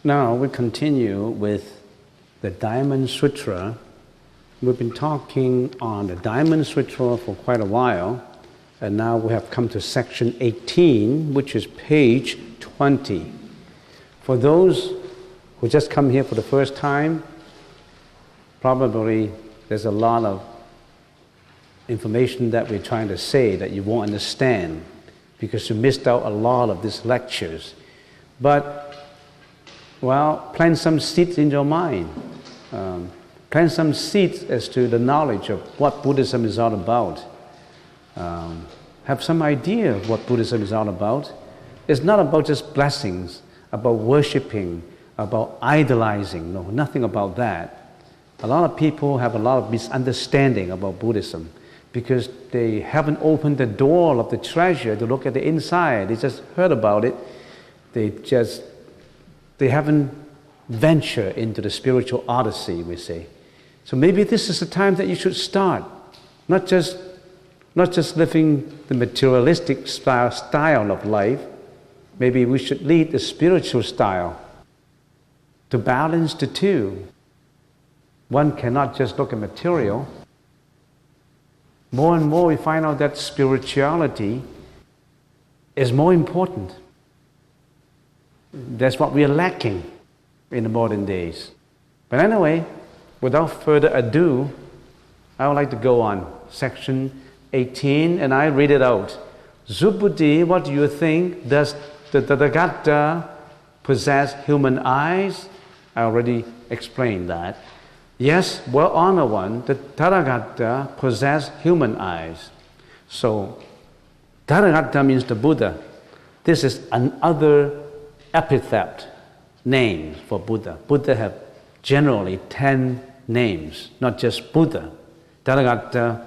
Now we continue with the Diamond Sutra. We've been talking on the Diamond Sutra for quite a while, and now we have come to section 18, which is page 20. For those who just come here for the first time, probably there's a lot of information that we're trying to say that you won't understand because you missed out a lot of these lectures. But well, plant some seeds in your mind. Plant some seeds as to the knowledge of what Buddhism is all about. Have some idea of what Buddhism is all about. It's not about just blessings, about worshipping, about idolizing. No, nothing about that. A lot of people have a lot of misunderstanding about Buddhism because they haven't opened the door of the treasure to look at the inside. They just heard about it. They haven't ventured into the spiritual odyssey, we say. So maybe this is the time that you should start. Not just living the materialistic style of life. Maybe we should lead the spiritual style to balance the two. One cannot just look at material. More and more we find out that spirituality is more important. That's what we are lacking in the modern days. But anyway, without further ado, I would like to go on. Section 18, and I read it out. Subhuti, what do you think? Does the Tathagata possess human eyes? I already explained that. Yes, well-honored one, the Tathagata possess human eyes. So, Tathagata means the Buddha. This is another epithet, names for Buddha. Buddha have generally 10 names, not just Buddha. Tathagata,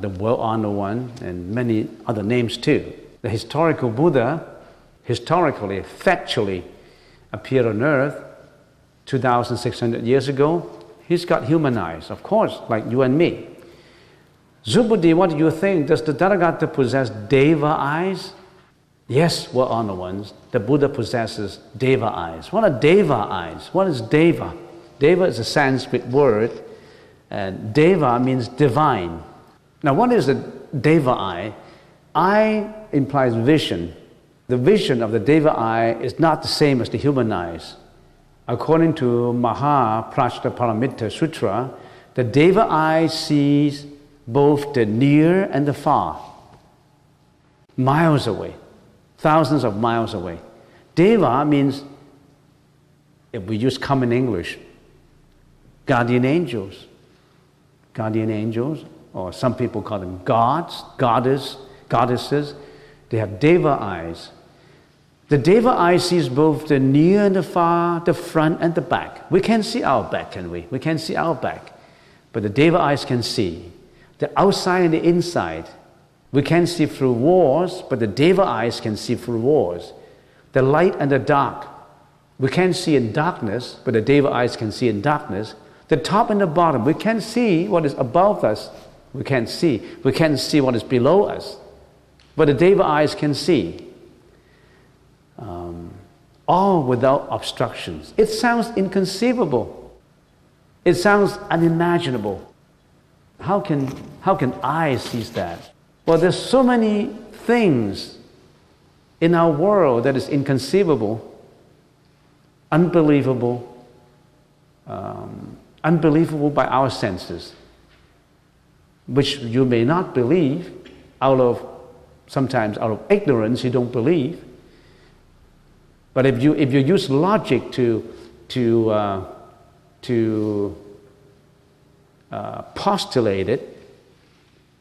the well-honored one, and many other names too. The historical Buddha, historically, factually, appeared on earth 2,600 years ago. He's got human eyes, of course, like you and me. Subhuti, what do you think? Does the Tathagata possess Deva eyes? Yes, well-honored ones, the Buddha possesses Deva eyes. What are Deva eyes? What is Deva? Deva is a Sanskrit word, and Deva means divine. Now, what is a Deva eye? Eye implies vision. The vision of the Deva eye is not the same as the human eyes. According to Mahaprajnaparamita Sutra, the Deva eye sees both the near and the far, miles away. Thousands of miles away. Deva means, if we use common English, guardian angels. Guardian angels, or some people call them gods, goddesses. They have Deva eyes. The Deva eye sees both the near and the far, the front and the back. We can't see our back, can we? We can't see our back. But the Deva eyes can see the outside and the inside. We can't see through walls, but the Deva eyes can see through walls. The light and the dark. We can't see in darkness, but the Deva eyes can see in darkness. The top and the bottom. We can't see what is above us. We can't see. We can't see what is below us. But the Deva eyes can see. All without obstructions. It sounds inconceivable. It sounds unimaginable. How can eyes see that? Well, there's so many things in our world that is inconceivable, unbelievable, unbelievable by our senses, which you may not believe sometimes out of ignorance you don't believe. But if you use logic to postulate it,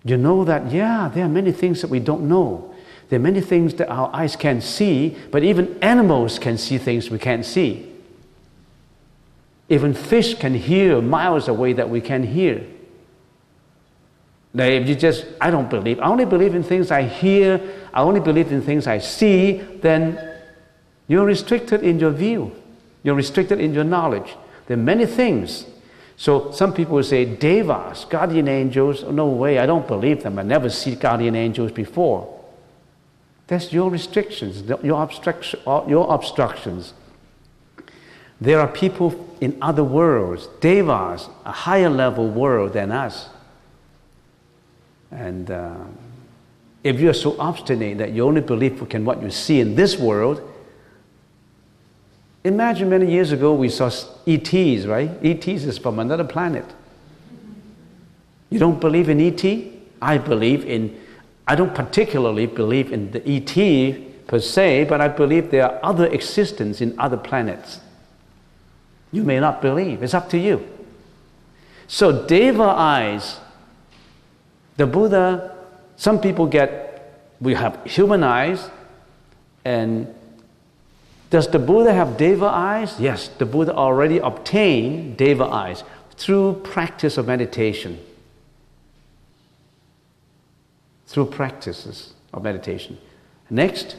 you know that, yeah, there are many things that we don't know. There are many things that our eyes can't see, but even animals can see things we can't see. Even fish can hear miles away that we can't hear. Now, if you just, I don't believe, I only believe in things I hear, I only believe in things I see, then you're restricted in your view. You're restricted in your knowledge. There are many things. So some people will say, Devas, guardian angels, no way, I don't believe them. I never see guardian angels before. That's your restrictions, your obstructions. There are people in other worlds, devas, a higher level world than us. And if you are so obstinate that you only believe in what you see in this world, imagine many years ago we saw ETs, right? ETs is from another planet. You don't believe in ET? I don't particularly believe in the ET per se, but I believe there are other existences in other planets. You may not believe, it's up to you. So Deva eyes, the Buddha, some people we have human eyes, and does the Buddha have Deva eyes? Yes, the Buddha already obtained Deva eyes through practice of meditation. Through practices of meditation. Next,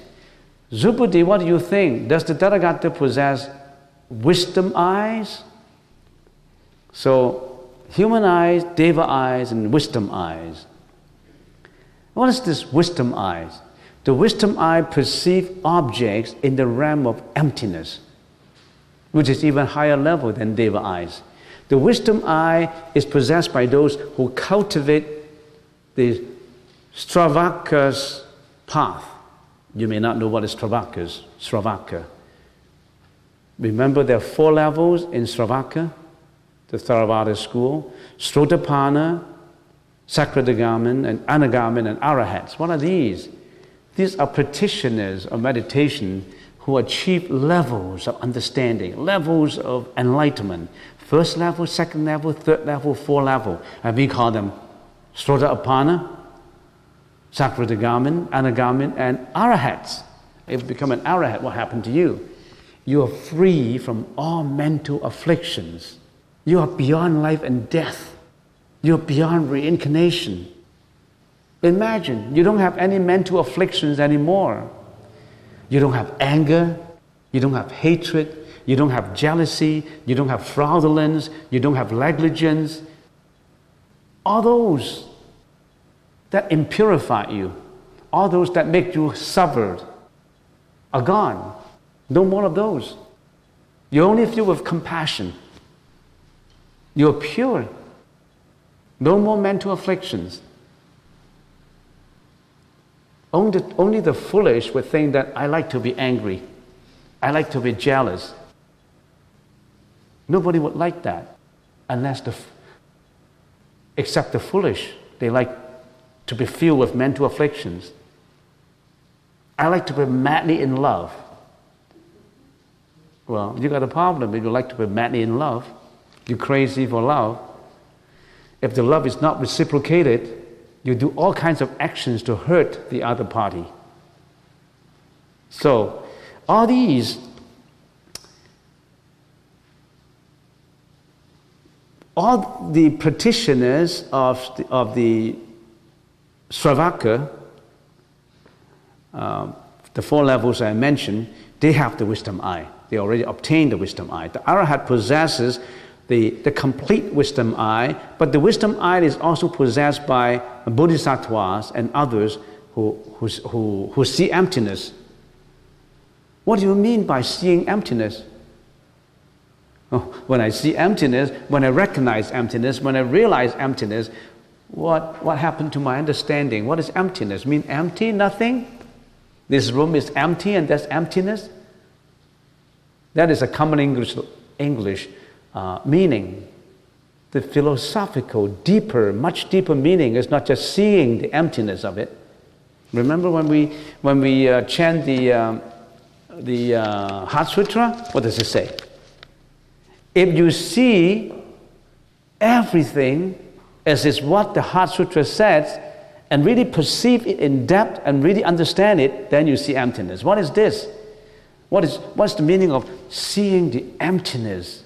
Zubudi, what do you think? Does the Tathagata possess wisdom eyes? So, human eyes, Deva eyes, and wisdom eyes. What is this wisdom eyes? The wisdom eye perceives objects in the realm of emptiness, which is even higher level than Deva eyes. The wisdom eye is possessed by those who cultivate the Stravaka's path. You may not know what is Stravaka. Remember there are 4 levels in Stravaka, the Theravada school: Srotapana, Sakradagamin, and Anagamin, and Arahats. What are these? These are practitioners of meditation who achieve levels of understanding, levels of enlightenment. First level, second level, third level, 4 level. And we call them Srotapana, Sakradagamin, Anagamin, and Arahats. If you become an Arahat, what happened to you? You are free from all mental afflictions. You are beyond life and death. You are beyond reincarnation. Imagine, you don't have any mental afflictions anymore. You don't have anger, you don't have hatred, you don't have jealousy, you don't have fraudulence, you don't have negligence. All those that impurify you, all those that make you suffered, are gone. No more of those. You only feel with compassion. You're pure. No more mental afflictions. Only the foolish would think that I like to be angry. I like to be jealous. Nobody would like that except the foolish. They like to be filled with mental afflictions. I like to be madly in love. Well, you got a problem if you like to be madly in love. You're crazy for love. If the love is not reciprocated, you do all kinds of actions to hurt the other party. So, all the practitioners of the Sravaka, the 4 levels I mentioned, they have the wisdom eye. They already obtained the wisdom eye. The Arahat possesses the complete wisdom eye, but the wisdom eye is also possessed by bodhisattvas and others who see emptiness. What do you mean by seeing emptiness? Oh, when I see emptiness, when I recognize emptiness, when I realize emptiness, what happened to my understanding? What is emptiness? Mean empty, nothing? This room is empty and that's emptiness? That is a common English meaning. The philosophical, deeper, much deeper meaning is not just seeing the emptiness of it. Remember when we chant the Heart Sutra? What does it say? If you see everything as is what the Heart Sutra says, and really perceive it in depth and really understand it, then you see emptiness. What is this? What's the meaning of seeing the emptiness,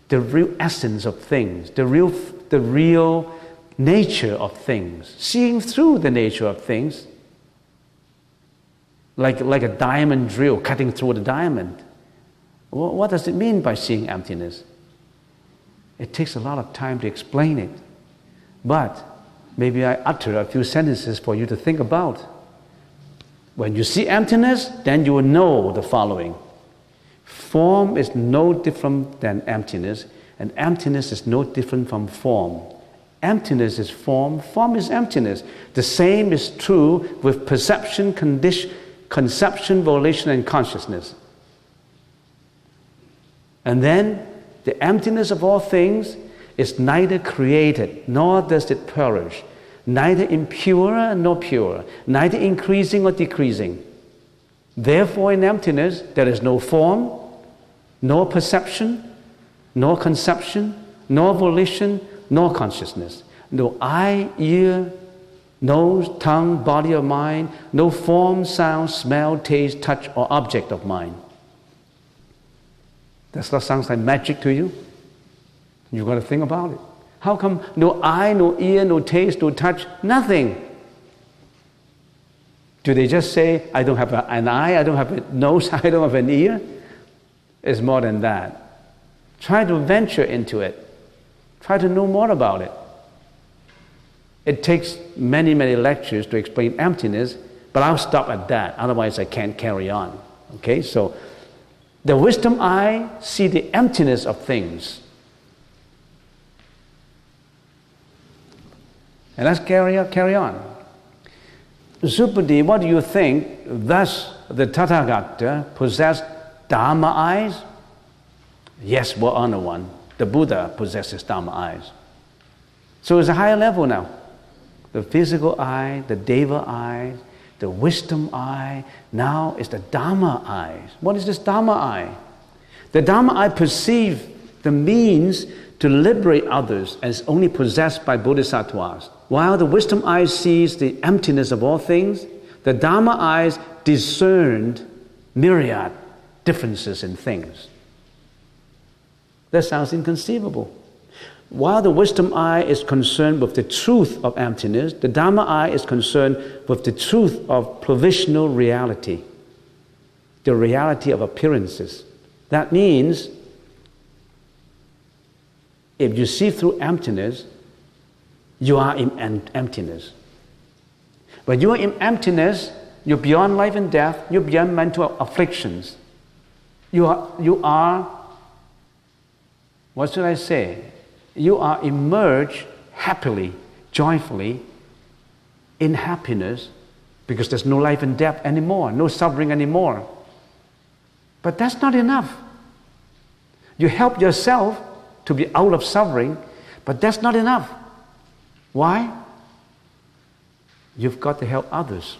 the real essence of things, the real nature of things, seeing through the nature of things, like a diamond drill cutting through the diamond. What does it mean by seeing emptiness? It takes a lot of time to explain it, but maybe I utter a few sentences for you to think about. When you see emptiness, then you will know the following. Form is no different than emptiness, and emptiness is no different from form. Emptiness is form, form is emptiness. The same is true with perception, conception, volition, and consciousness. And then the emptiness of all things is neither created nor does it perish, neither impure nor pure, neither increasing or decreasing. Therefore, in emptiness, there is no form, nor perception, nor conception, nor volition, nor consciousness. No eye, ear, nose, tongue, body or mind, no form, sound, smell, taste, touch, or object of mind. Does that sound like magic to you? You've got to think about it. How come no eye, no ear, no taste, no touch, nothing? Do they just say, I don't have an eye, I don't have a nose, I don't have an ear? It's more than that. Try to venture into it. Try to know more about it. It takes many, many lectures to explain emptiness, but I'll stop at that. Otherwise, I can't carry on. Okay, so the wisdom eye see the emptiness of things. And let's carry on. Zupadi, what do you think? Thus, the Tathagata possessed Dharma eyes? Yes, we're on the one. The Buddha possesses Dharma eyes. So it's a higher level now. The physical eye, the Deva eye, the wisdom eye, now is the Dharma eyes. What is this Dharma eye? The Dharma eye perceives the means to liberate others as only possessed by bodhisattvas. While the wisdom eye sees the emptiness of all things, the Dharma eyes discerned myriad differences in things. That sounds inconceivable. While the wisdom eye is concerned with the truth of emptiness, the Dharma eye is concerned with the truth of provisional reality, the reality of appearances. That means if you see through emptiness, you are in emptiness. When you are in emptiness, you're beyond life and death, you're beyond mental afflictions. You are, what should I say? You are immersed happily, joyfully in happiness because there's no life and death anymore, no suffering anymore. But that's not enough. You help yourself to be out of suffering, but that's not enough. Why? You've got to help others.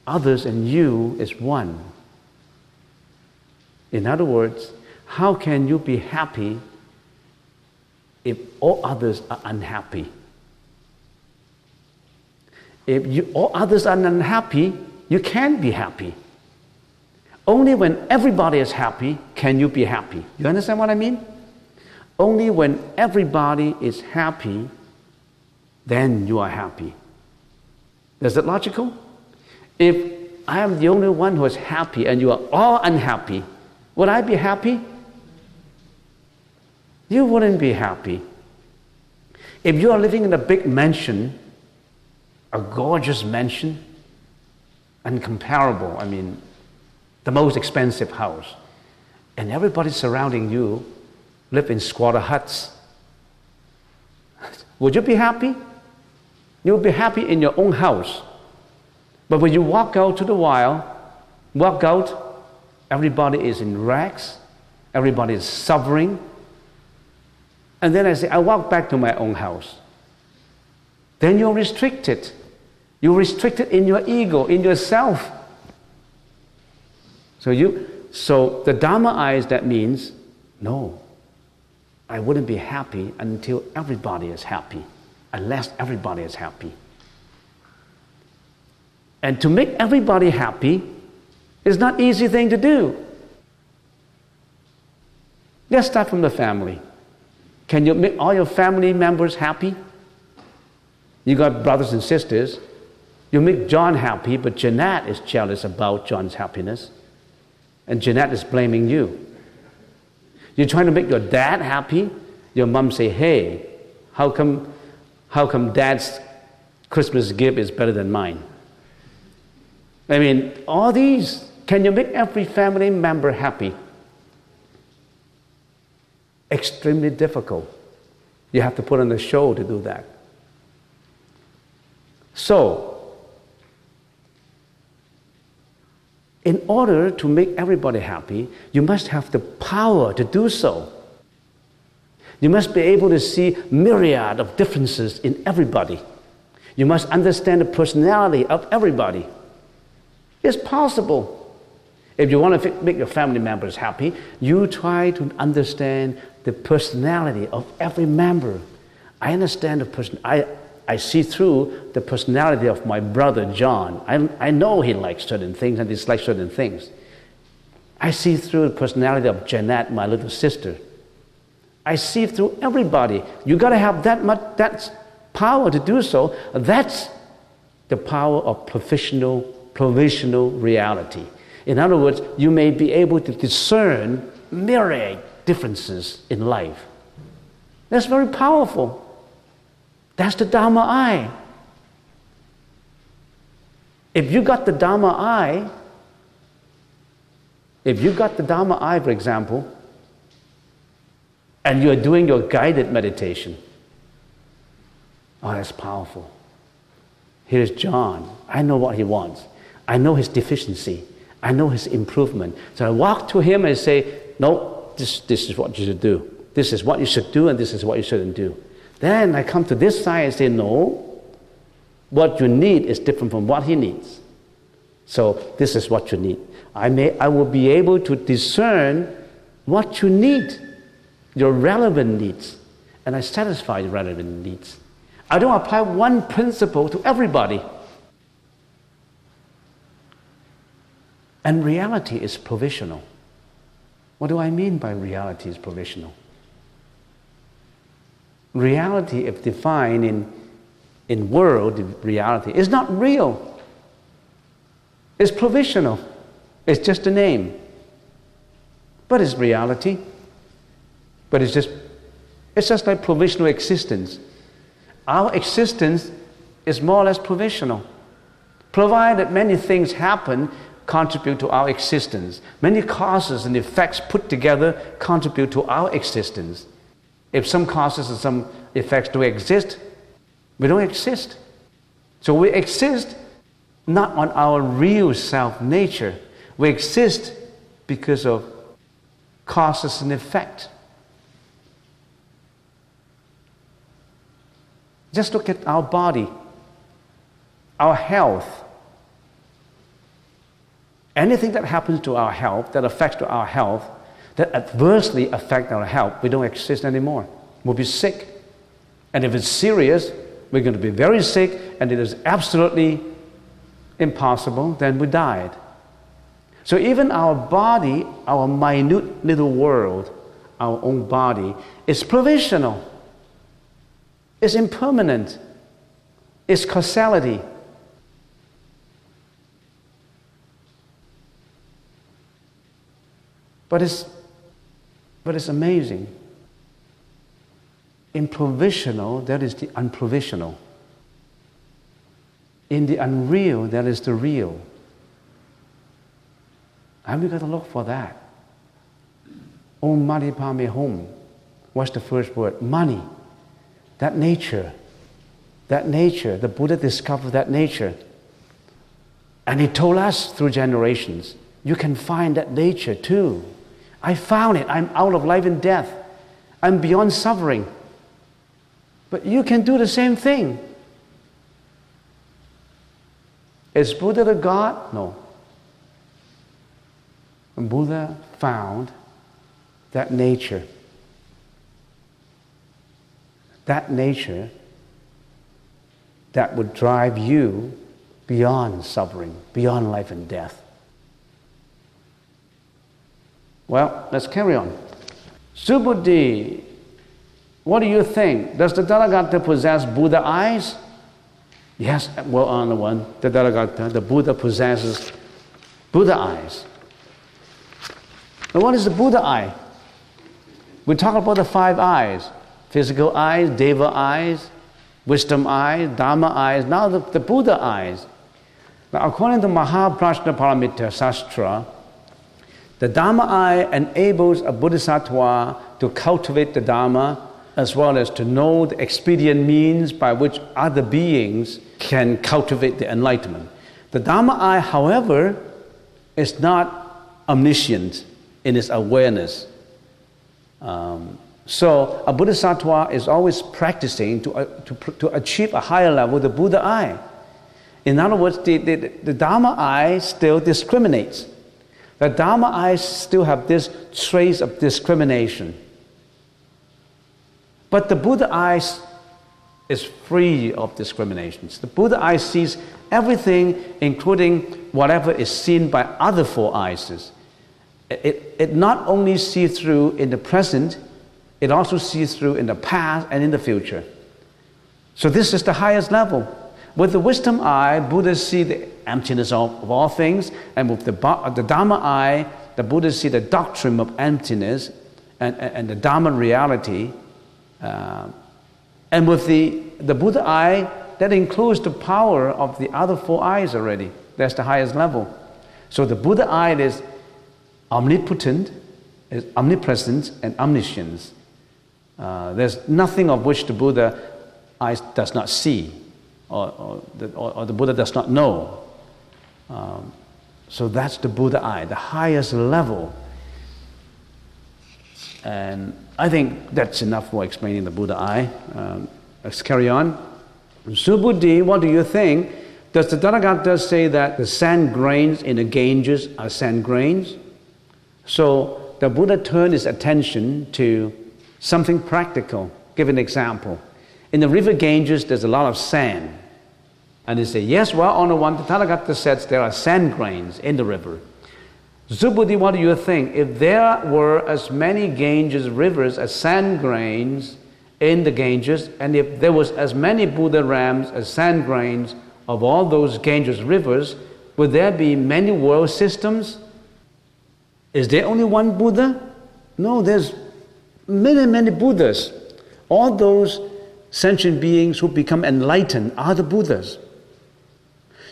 Others and you is one. In other words, how can you be happy if all others are unhappy? If all others are unhappy, you can't be happy. Only when everybody is happy can you be happy. You understand what I mean? Only when everybody is happy, then you are happy. Is that logical? If I am the only one who is happy and you are all unhappy, would I be happy? You wouldn't be happy. If you are living in a big mansion, a gorgeous mansion, incomparable, I mean, the most expensive house, and everybody surrounding you live in squatter huts, would you be happy? You would be happy in your own house. But when you walk out to the wild, everybody is in rags, everybody is suffering. And then I say, I walk back to my own house. Then you're restricted. You're restricted in your ego, in yourself. So the Dharma eyes, that means, no, I wouldn't be happy until everybody is happy, unless everybody is happy. And to make everybody happy is not an easy thing to do. Let's start from the family. Can you make all your family members happy? You got brothers and sisters. You make John happy, but Jeanette is jealous about John's happiness. And Jeanette is blaming you. You're trying to make your dad happy. Your mom say, hey, how come dad's Christmas gift is better than mine? I mean, all these Can you make every family member happy? Extremely difficult. You have to put on a show to do that. So, in order to make everybody happy, you must have the power to do so. You must be able to see myriad of differences in everybody. You must understand the personality of everybody. It's possible. If you want to make your family members happy, you try to understand the personality of every member. I understand the person. I see through the personality of my brother John. I know he likes certain things and dislikes certain things. I see through the personality of Jeanette, my little sister. I see through everybody. You got to have that power to do so. That's the power of provisional reality. In other words, you may be able to discern myriad differences in life. That's very powerful. That's the Dharma eye. If you got the Dharma eye, for example, and you're doing your guided meditation, oh, that's powerful. Here's John. I know what he wants. I know his deficiency. I know his improvement. So I walk to him and say, no, this is what you should do. This is what you should do, and this is what you shouldn't do. Then I come to this side and say, no, what you need is different from what he needs. So this is what you need. I will be able to discern what you need, your relevant needs, and I satisfy your relevant needs. I don't apply one principle to everybody. And reality is provisional. What do I mean by reality is provisional? Reality, if defined in world reality, is not real. It's provisional. It's just a name. But it's reality. But it's just like provisional existence. Our existence is more or less provisional. Provided many things happen, contribute to our existence. Many causes and effects put together contribute to our existence. If some causes and some effects don't exist, we don't exist. So we exist not on our real self nature. We exist because of causes and effect. Just look at our body, our health. Anything that happens to our health, that affects to our health, that adversely affect our health, we don't exist anymore. We'll be sick. And if it's serious, we're going to be very sick, and it is absolutely impossible, then we died. So even our body, our minute little world, our own body, is provisional. It's impermanent. It's causality. But it's amazing. In provisional, that is the unprovisional. In the unreal, that is the real. And we got to look for that. Om Mani Padme Hum. What's the first word? Money. That nature, the Buddha discovered that nature. And he told us through generations, you can find that nature too. I found it. I'm out of life and death. I'm beyond suffering. But you can do the same thing. Is Buddha the God? No. Buddha found that nature. That nature that would drive you beyond suffering, beyond life and death. Well, let's carry on. Subhuti, what do you think? Does the Tathagata possess Buddha eyes? Yes, well, on the one, the Tathagata, the Buddha possesses Buddha eyes. Now, what is the Buddha eye? We talk about the 5 eyes. Physical eyes, Deva eyes, wisdom eyes, Dharma eyes, now the Buddha eyes. Now, according to Mahaprajna Paramita Sutra, the Dharma eye enables a bodhisattva to cultivate the Dharma as well as to know the expedient means by which other beings can cultivate the enlightenment. The Dharma eye, however, is not omniscient in its awareness. So a bodhisattva is always practicing to achieve a higher level, the Buddha eye. In other words, the Dharma eye still discriminates. The Dharma eyes still have this trace of discrimination. But the Buddha eyes is free of discriminations. The Buddha eye sees everything, including whatever is seen by other four eyes. It not only sees through in the present, it also sees through in the past and in the future. So this is the highest level. With the wisdom eye, Buddhas see the emptiness of all things, and with the Dharma eye, the Buddhas see the doctrine of emptiness and the Dharma reality. And with the Buddha eye, that includes the power of the other four eyes already. That's the highest level. So the Buddha eye is omnipotent, is omnipresent, and omniscience. There's nothing of which the Buddha eye does not see, or the Buddha does not know. So that's the Buddha eye, the highest level. And I think that's enough for explaining the Buddha eye. Let's carry on. Subhuddhi, what do you think? Does the Tathagata say that the sand grains in the Ganges are sand grains? So the Buddha turned his attention to something practical. Give an example. In the river Ganges, there's a lot of sand. And he said, yes, well, on the one, the Tathagata says there are sand grains in the river. Subhuddhi, what do you think? If there were as many Ganges rivers as sand grains in the Ganges, and if there was as many Buddha rams as sand grains of all those Ganges rivers, would there be many world systems? Is there only one Buddha? No, there's many, many Buddhas. All those sentient beings who become enlightened are the Buddhas.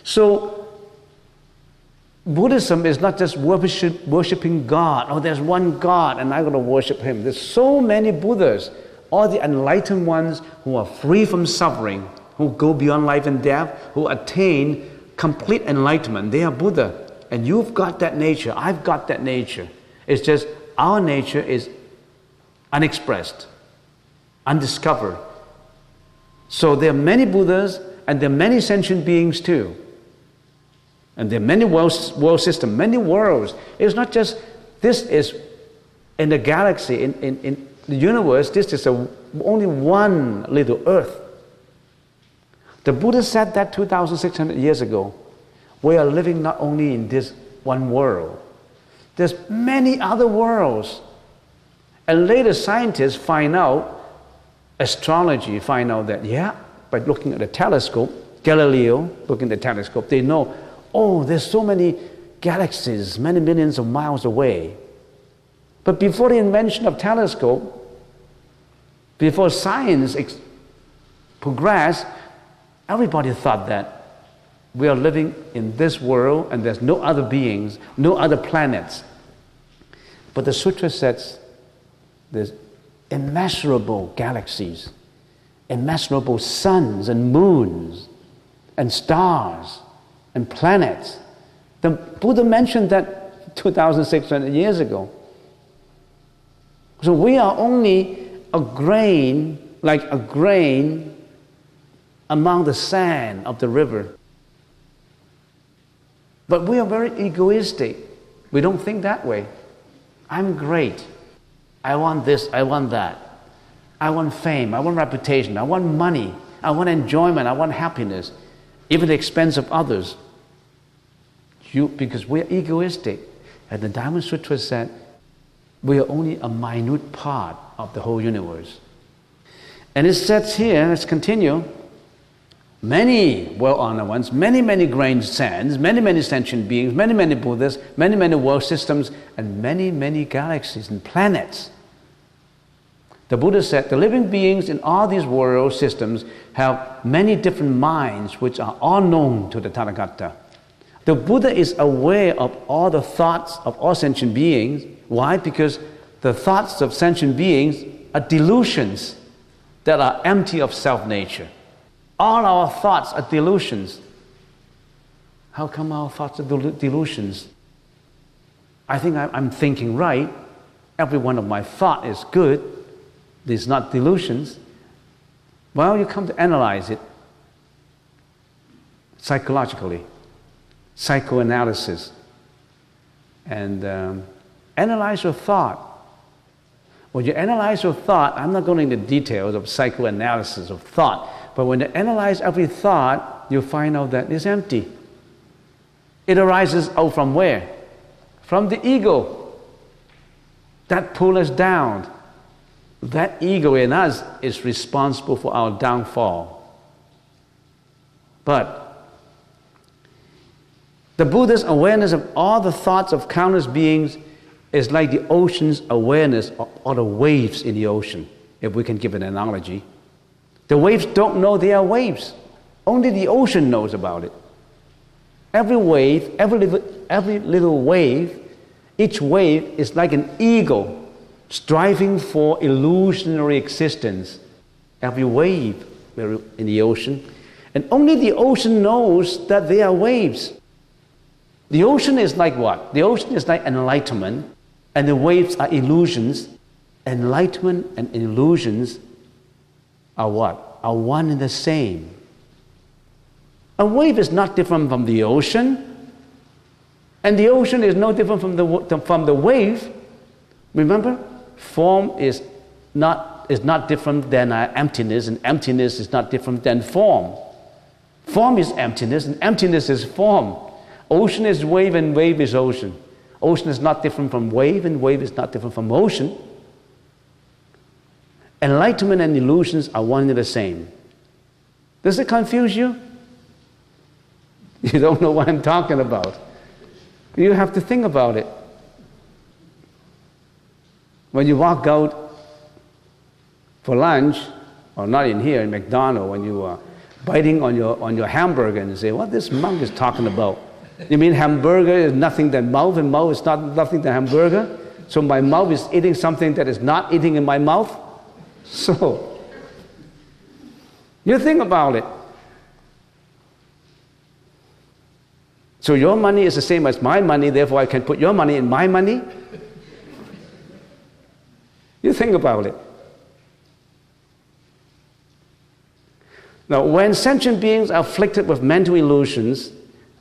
So Buddhism is not just worshiping God. Oh, there's one God and I'm going to worship Him. There's so many Buddhas, all the enlightened ones who are free from suffering, who go beyond life and death, who attain complete enlightenment. They are Buddha. And you've got that nature. I've got that nature. It's just our nature is unexpressed, undiscovered. So there are many Buddhas and there are many sentient beings too. And there are many world systems, many worlds. It's not just, this is in the galaxy, in the universe, this is only one little earth. The Buddha said that 2,600 years ago. We are living not only in this one world. There's many other worlds. And later scientists find out, astrology find out that, yeah, by looking at the telescope, Galileo, looking at the telescope, they know, oh, there's so many galaxies, many millions of miles away. But before the invention of telescope, before science progressed, everybody thought that we are living in this world and there's no other beings, no other planets. But the Sutra says there's immeasurable galaxies, immeasurable suns and moons and stars and planets. The Buddha mentioned that 2,600 years ago. So we are only a grain, like a grain among the sand of the river. But we are very egoistic. We don't think that way. I'm great. I want this, I want that. I want fame, I want reputation, I want money, I want enjoyment, I want happiness, even at the expense of others. Because we are egoistic. And the Dharma Sutra said, we are only a minute part of the whole universe. And it says here, let's continue, many well-honored ones, many, many grain sands, many, many sentient beings, many, many Buddhas, many, many world systems, and many, many galaxies and planets. The Buddha said the living beings in all these world systems have many different minds which are all known to the Tathagata. The Buddha is aware of all the thoughts of all sentient beings. Why? Because the thoughts of sentient beings are delusions that are empty of self-nature. All our thoughts are delusions. How come our thoughts are delusions? I think I'm thinking right. Every one of my thought is good. These are not delusions. Well, you come to analyze it psychologically, psychoanalysis, and analyze your thought. When you analyze your thought, I'm not going into details of psychoanalysis of thought, but when you analyze every thought, you find out that it's empty. It arises out from where? From the ego. That pulls us down. That ego in us is responsible for our downfall. But the Buddha's awareness of all the thoughts of countless beings is like the ocean's awareness of all the waves in the ocean, if we can give an analogy. The waves don't know they are waves. Only the ocean knows about it. Every wave, every little wave, each wave is like an ego striving for illusionary existence. Every wave in the ocean. And only the ocean knows that they are waves. The ocean is like what? The ocean is like enlightenment, and the waves are illusions. Enlightenment and illusions are what? Are one and the same. A wave is not different from the ocean, and the ocean is no different from the wave. Remember, form is not different than emptiness, and emptiness is not different than form. Form is emptiness, and emptiness is form. Ocean is wave, and wave is ocean. Ocean is not different from wave, and wave is not different from ocean. Enlightenment and illusions are one and the same. Does it confuse you? You don't know what I'm talking about. You have to think about it. When you walk out for lunch, or not in here, in McDonald's, when you are biting on your hamburger and say, what this monk is talking about? You mean hamburger is nothing than mouth, and mouth is not nothing than hamburger? So my mouth is eating something that is not eating in my mouth? So, you think about it. So your money is the same as my money, therefore I can put your money in my money? You think about it. Now, when sentient beings are afflicted with mental illusions,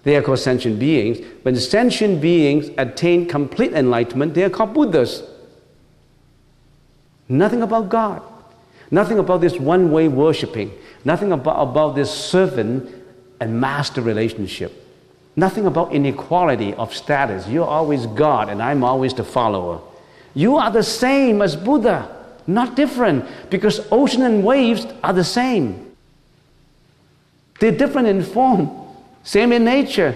they are called sentient beings. When sentient beings attain complete enlightenment, they are called Buddhas. Nothing about God. Nothing about this one-way worshipping. Nothing about this servant and master relationship. Nothing about inequality of status. You're always God and I'm always the follower. You are the same as Buddha, not different, because ocean and waves are the same. They're different in form, same in nature.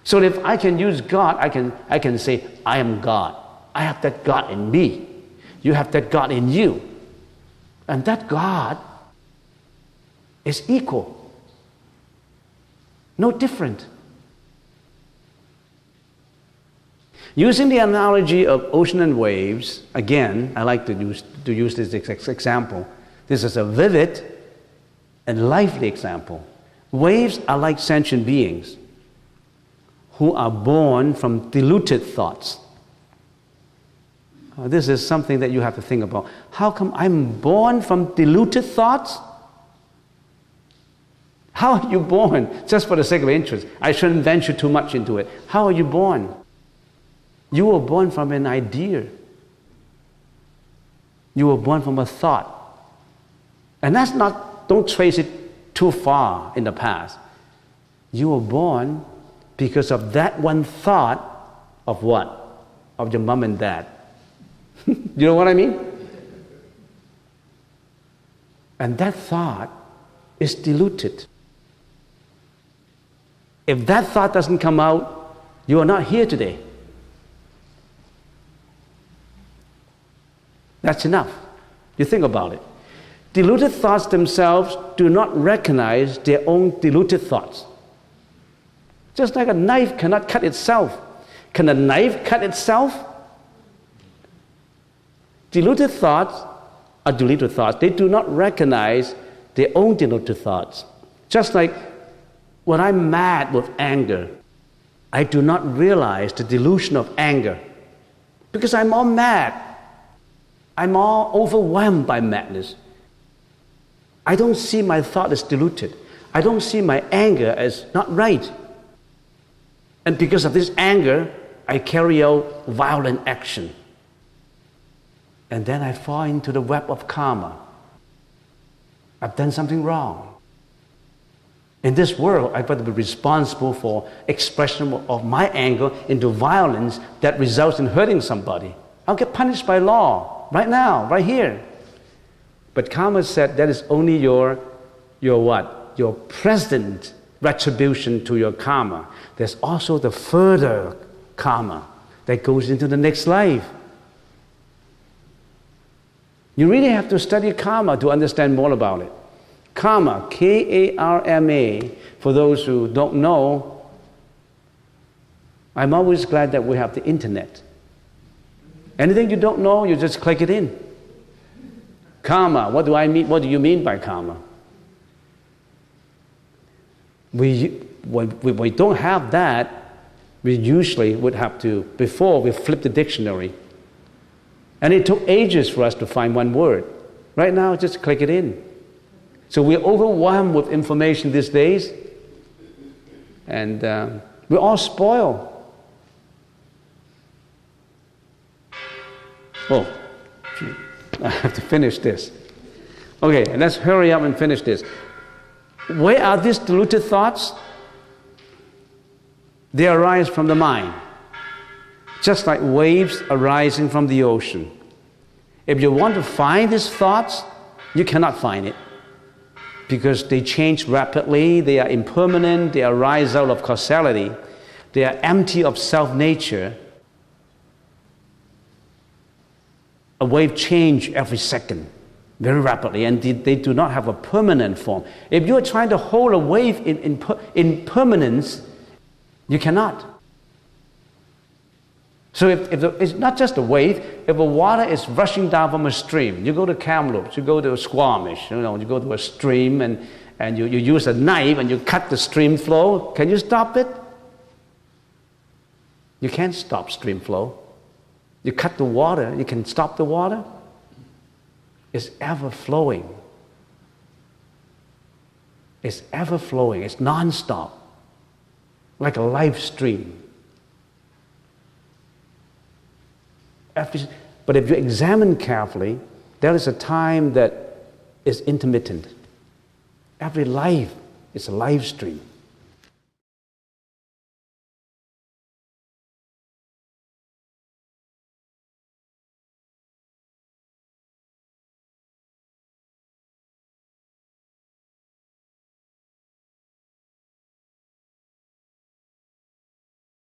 So if I can use God, I can say, I am God. I have that God in me. You have that God in you. And that God is equal. No different. Using the analogy of ocean and waves, again, I like to use this example. This is a vivid and lively example. Waves are like sentient beings who are born from diluted thoughts. This is something that you have to think about. How come I'm born from diluted thoughts? How are you born? Just for the sake of interest. I shouldn't venture too much into it. How are you born? You were born from an idea. You were born from a thought. And that's not, don't trace it too far in the past. You were born because of that one thought of what? Of your mom and dad. You know what I mean? And that thought is diluted. If that thought doesn't come out, you are not here today. That's enough. You think about it. Diluted thoughts themselves do not recognize their own diluted thoughts. Just like a knife cannot cut itself. Can a knife cut itself? Deluded thoughts are deluded thoughts. They do not recognize their own deluded thoughts. Just like when I'm mad with anger, I do not realize the delusion of anger because I'm all mad. I'm all overwhelmed by madness. I don't see my thought as deluded. I don't see my anger as not right. And because of this anger, I carry out violent action. And then I fall into the web of karma. I've done something wrong. In this world, I've got to be responsible for expression of my anger into violence that results in hurting somebody. I'll get punished by law right now, right here. But karma said that is only your what? Your present retribution to your karma. There's also the further karma that goes into the next life. You really have to study karma to understand more about it. Karma, K-A-R-M-A, for those who don't know, I'm always glad that we have the internet. Anything you don't know, you just click it in. Karma, what do I mean? What do you mean by karma? When we don't have that, we usually would have to, before we flip the dictionary. And it took ages for us to find one word. Right now, just click it in. So we're overwhelmed with information these days, and we're all spoiled. Oh, I have to finish this. Okay, and let's hurry up and finish this. Where are these deluded thoughts? They arise from the mind, just like waves arising from the ocean. If you want to find these thoughts, you cannot find it because they change rapidly, they are impermanent, they arise out of causality, they are empty of self-nature. A wave changes every second, very rapidly, and they do not have a permanent form. If you are trying to hold a wave in permanence, you cannot. So if it's not just a wave, if a water is rushing down from a stream, you go to Kamloops, you go to Squamish, you go to a stream and you use a knife and you cut the stream flow, can you stop it? You can't stop stream flow. You cut the water, you can stop the water? It's ever flowing. It's ever flowing, it's non-stop, like a live stream. But if you examine carefully, there is a time that is intermittent. Every life is a live stream.